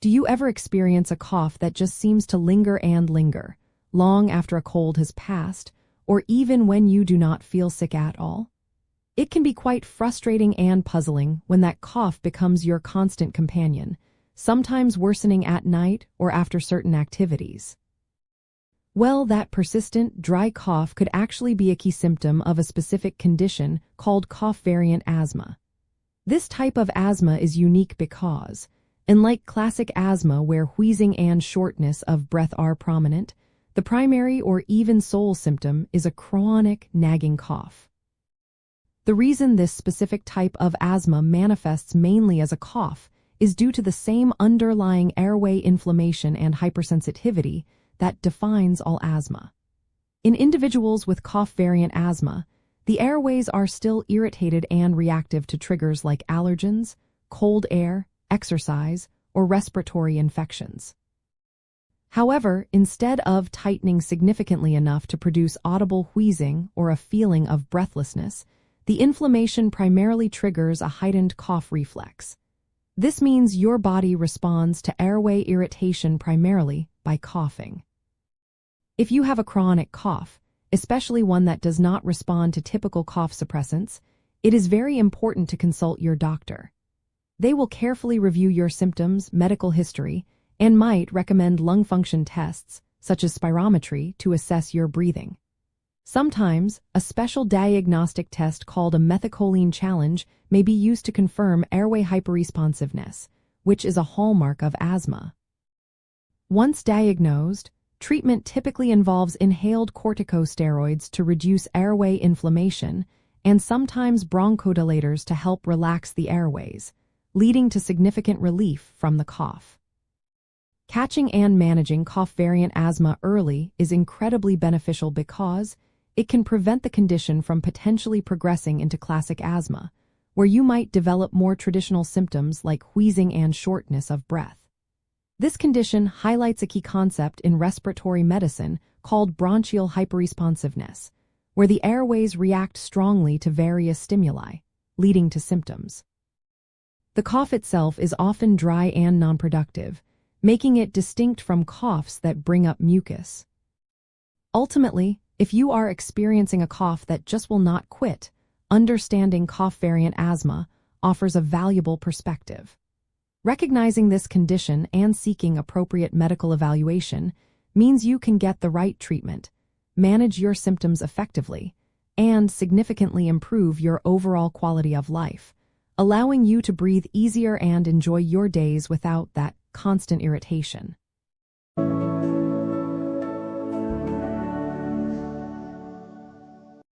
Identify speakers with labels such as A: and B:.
A: Do you ever experience a cough that just seems to linger and linger, long after a cold has passed, or even when you do not feel sick at all? It can be quite frustrating and puzzling when that cough becomes your constant companion, sometimes worsening at night or after certain activities. Well, that persistent, dry cough could actually be a key symptom of a specific condition called cough variant asthma. This type of asthma is unique because, unlike classic asthma where wheezing and shortness of breath are prominent, the primary or even sole symptom is a chronic, nagging cough. The reason this specific type of asthma manifests mainly as a cough is due to the same underlying airway inflammation and hypersensitivity that defines all asthma. In individuals with cough variant asthma, the airways are still irritated and reactive to triggers like allergens, cold air, exercise, or respiratory infections. However, instead of tightening significantly enough to produce audible wheezing or a feeling of breathlessness, the inflammation primarily triggers a heightened cough reflex. This means your body responds to airway irritation primarily by coughing. If you have a chronic cough, especially one that does not respond to typical cough suppressants, it is very important to consult your doctor. They will carefully review your symptoms, medical history, and might recommend lung function tests, such as spirometry, to assess your breathing. Sometimes, a special diagnostic test called a methacholine challenge may be used to confirm airway hyperresponsiveness, which is a hallmark of asthma. Once diagnosed, treatment typically involves inhaled corticosteroids to reduce airway inflammation and sometimes bronchodilators to help relax the airways, leading to significant relief from the cough. Catching and managing cough variant asthma early is incredibly beneficial because it can prevent the condition from potentially progressing into classic asthma, where you might develop more traditional symptoms like wheezing and shortness of breath. This condition highlights a key concept in respiratory medicine called bronchial hyperresponsiveness, where the airways react strongly to various stimuli, leading to symptoms. The cough itself is often dry and nonproductive, making it distinct from coughs that bring up mucus. Ultimately, if you are experiencing a cough that just will not quit, understanding cough variant asthma offers a valuable perspective. Recognizing this condition and seeking appropriate medical evaluation means you can get the right treatment, manage your symptoms effectively, and significantly improve your overall quality of life, allowing you to breathe easier and enjoy your days without that constant irritation.